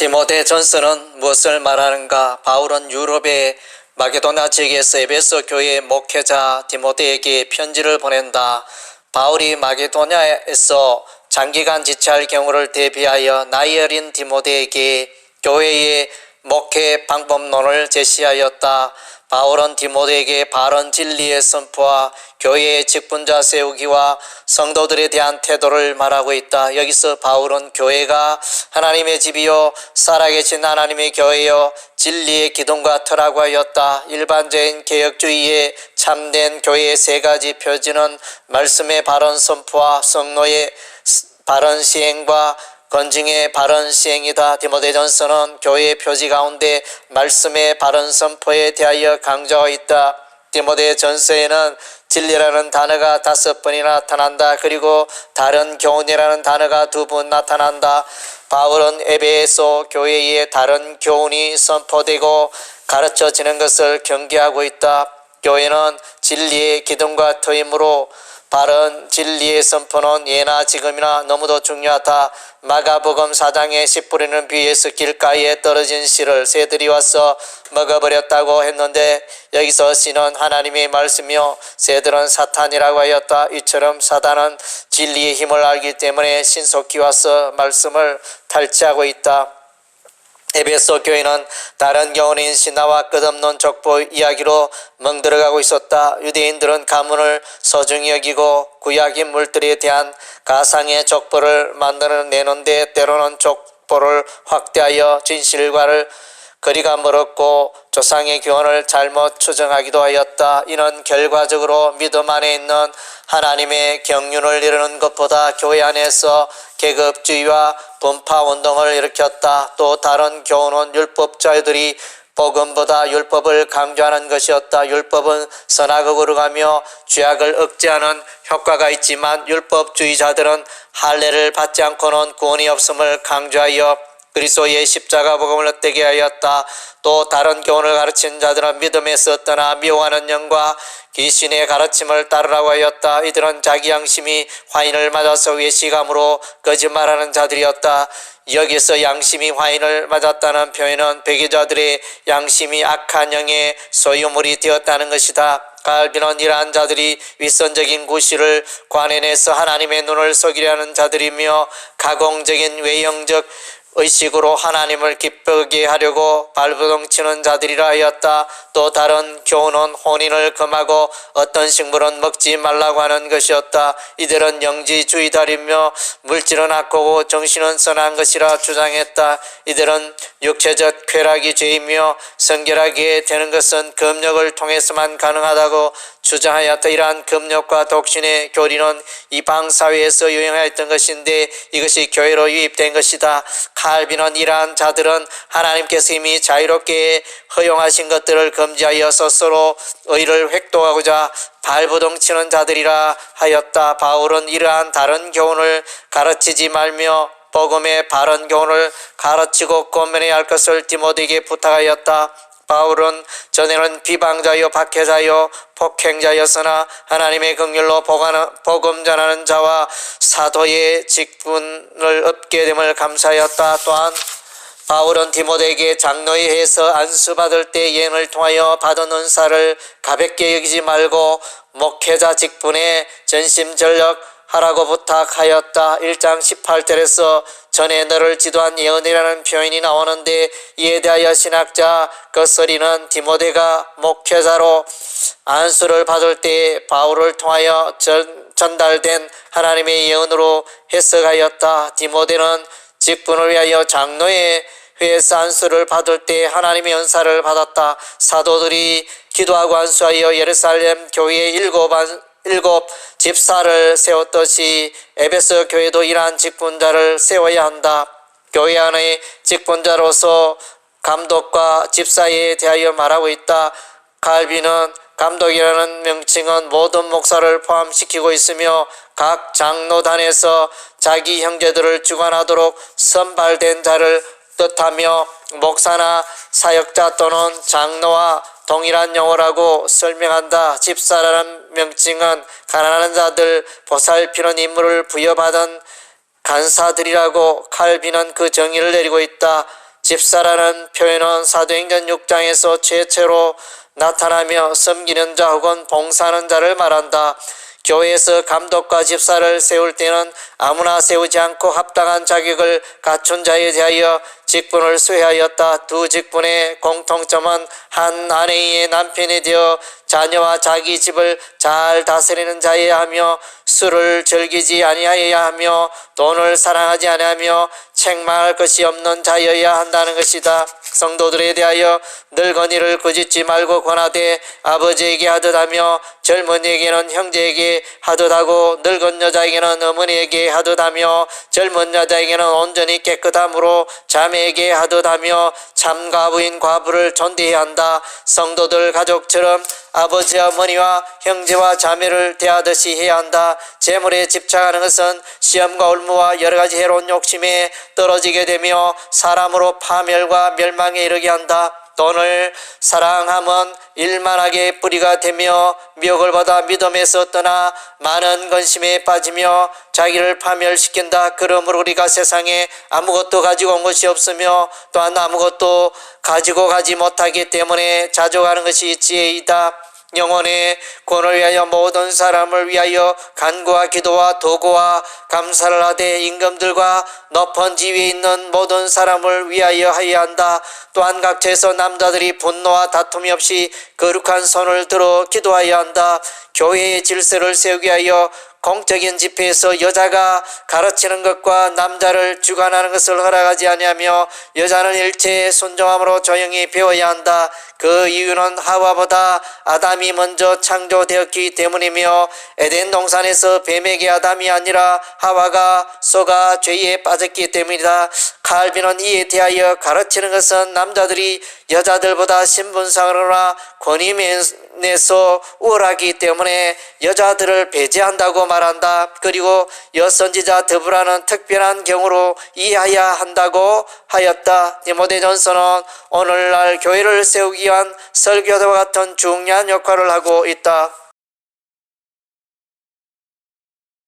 디모데 전서는 무엇을 말하는가? 바울은 유럽의 마게도냐 지역에서 에베소 교회 목회자 디모데에게 편지를 보낸다. 바울이 마게도냐에서 장기간 지체할 경우를 대비하여 나이 어린 디모데에게 교회의 목회 방법론을 제시하였다. 바울은 디모데에게 바른 진리의 선포와 교회의 직분자 세우기와 성도들에 대한 태도를 말하고 있다. 여기서 바울은 교회가 하나님의 집이요 살아계신 하나님의 교회요 진리의 기둥과 터라고 하였다. 일반적인 개혁주의의 참된 교회의 세 가지 표지는 말씀의 바른 선포와 성로의 바른 시행과 건증의 바른 시행이다. 디모데전서는 교회의 표지 가운데 말씀의 바른 선포에 대하여 강조하고 있다. 디모데전서에는 진리라는 단어가 5번이나 나타난다. 그리고 다른 교훈이라는 단어가 2번 나타난다. 바울은 에베소 교회에 다른 교훈이 선포되고 가르쳐지는 것을 경계하고 있다. 교회는 진리의 기둥과 터이므로 바른 진리의 선포는 예나 지금이나 너무도 중요하다. 마가복음 4장의 씨 뿌리는 비유에서 길가에 떨어진 씨를 새들이 와서 먹어버렸다고 했는데 여기서 씨는 하나님의 말씀이요 새들은 사탄이라고 하였다. 이처럼 사단은 진리의 힘을 알기 때문에 신속히 와서 말씀을 탈취하고 있다. 에베소 교회는 다른 교훈인 신화와 끝없는 족보 이야기로 멍들어가고 있었다. 유대인들은 가문을 소중히 여기고 구약 인물들에 대한 가상의 족보를 만들어내는데 때로는 족보를 확대하여 진실과를 거리가 멀었고 조상의 교훈을 잘못 추정하기도 하였다. 이는 결과적으로 믿음 안에 있는 하나님의 경륜을 이루는 것보다 교회 안에서 계급주의와 분파운동을 일으켰다. 또 다른 교훈은 율법자들이 복음보다 율법을 강조하는 것이었다. 율법은 선악을 가며 죄악을 억제하는 효과가 있지만 율법주의자들은 할례를 받지 않고는 구원이 없음을 강조하여 그리스도의 십자가 복음을 헛되게 하였다. 또 다른 교훈을 가르친 자들은 믿음에서 떠나 미워하는 영과 귀신의 가르침을 따르라고 하였다. 이들은 자기 양심이 화인을 맞아서 외식함으로 거짓말하는 자들이었다. 여기서 양심이 화인을 맞았다는 표현은 배교자들의 양심이 악한 영의 소유물이 되었다는 것이다. 갈비는 이러한 자들이 윗선적인 구실을 관해내서 하나님의 눈을 속이려 하는 자들이며 가공적인 외형적 의식으로 하나님을 기쁘게 하려고 발버둥치는 자들이라 하였다. 또 다른 교훈은 혼인을 금하고 어떤 식물은 먹지 말라고 하는 것이었다. 이들은 영지주의자이며 물질은 악하고 정신은 선한 것이라 주장했다. 이들은 육체적 쾌락이 죄이며 성결하게 되는 것은 금욕을 통해서만 가능하다고 주장하였다. 이러한 금욕과 독신의 교리는 이방 사회에서 유행하였던 것인데 이것이 교회로 유입된 것이다. 칼빈은 이러한 자들은 하나님께서 이미 자유롭게 허용하신 것들을 금지하여 스스로 의를 획도하고자 발버둥치는 자들이라 하였다. 바울은 이러한 다른 교훈을 가르치지 말며 복음의 바른 교훈을 가르치고 권면해야 할 것을 디모데에게 부탁하였다. 바울은 전에는 비방자요 박해자요 폭행자였으나 하나님의 긍휼로 복음 전하는 자와 사도의 직분을 얻게 됨을 감사하였다. 또한 바울은 디모데에게 장로의 회에서 안수받을 때 예언을 통하여 받은 은사를 가볍게 여기지 말고 목회자 직분에 전심전력 하라고 부탁하였다. 1장 18절에서 전에 너를 지도한 예언이라는 표현이 나오는데 이에 대하여 신학자 거스리는 디모데가 목회자로 안수를 받을 때 바울을 통하여 전달된 하나님의 예언으로 해석하였다. 디모데는 직분을 위하여 장로의 회에서 안수를 받을 때 하나님의 은사를 받았다. 사도들이 기도하고 안수하여 예루살렘 교회에 일곱 집사를 세웠듯이 에베소 교회도 이러한 직분자를 세워야 한다. 교회 안의 직분자로서 감독과 집사에 대하여 말하고 있다. 갈비는 감독이라는 명칭은 모든 목사를 포함시키고 있으며 각 장로단에서 자기 형제들을 주관하도록 선발된 자를 뜻하며 목사나 사역자 또는 장로와 동일한 용어라고 설명한다. 집사라는 명칭은 가난한 자들 보살피는 임무를 부여받은 간사들이라고 칼빈은 그 정의를 내리고 있다. 집사라는 표현은 사도행전 6장에서 최초로 나타나며 섬기는 자 혹은 봉사하는 자를 말한다. 교회에서 감독과 집사를 세울 때는 아무나 세우지 않고 합당한 자격을 갖춘 자에 대하여 직분을 수여하였다. 두 직분의 공통점은 한 아내의 남편이 되어 자녀와 자기 집을 잘 다스리는 자여야 하며, 술을 즐기지 아니하여야 하며, 돈을 사랑하지 아니하며 책망할 것이 없는 자여야 한다는 것이다. 성도들에 대하여 늙은이를 꾸짖지 말고 권하되 아버지에게 하듯 하며, 젊은이에게는 형제에게 하듯 하고, 늙은 여자에게는 어머니에게 하듯 하며, 젊은 여자에게는 온전히 깨끗함으로 자매에게 하듯 하며, 참가부인 과부를 존대해야 한다. 성도들 가족처럼 아버지와 어머니와 형제와 자매를 대하듯이 해야 한다. 재물에 집착하는 것은 시험과 올무와 여러 가지 해로운 욕심에 떨어지게 되며 사람으로 파멸과 멸망에 이르게 한다. 돈을 사랑함은 일만하게 뿌리가 되며 미혹을 받아 믿음에서 떠나 많은 근심에 빠지며 자기를 파멸시킨다. 그러므로 우리가 세상에 아무것도 가지고 온 것이 없으며 또한 아무것도 가지고 가지 못하기 때문에 자족하는 것이 지혜이다. 영혼의 구원을 위하여 모든 사람을 위하여 간구와 기도와 도구와 감사를 하되 임금들과 높은 지위에 있는 모든 사람을 위하여 하여야 한다. 또한 각처에서 남자들이 분노와 다툼이 없이 거룩한 손을 들어 기도하여야 한다. 교회의 질서를 세우기 위하여 공적인 집회에서 여자가 가르치는 것과 남자를 주관하는 것을 허락하지 아니하며, 여자는 일체의 순종함으로 조용히 배워야 한다. 그 이유는 하와보다 아담이 먼저 창조되었기 때문이며, 에덴 동산에서 뱀에게 아담이 아니라 하와가 속아 죄에 빠졌기 때문이다. 칼빈은 이에 대하여 가르치는 것은 남자들이 여자들보다 신분상으로나 권위 면에서 우월하기 때문에 여자들을 배제한다고 말한다. 그리고 여선지자 드브라는 특별한 경우로 이해해야 한다고 하였다. 디모데전서는 오늘날 교회를 세우기 위한 설교도와 같은 중요한 역할을 하고 있다.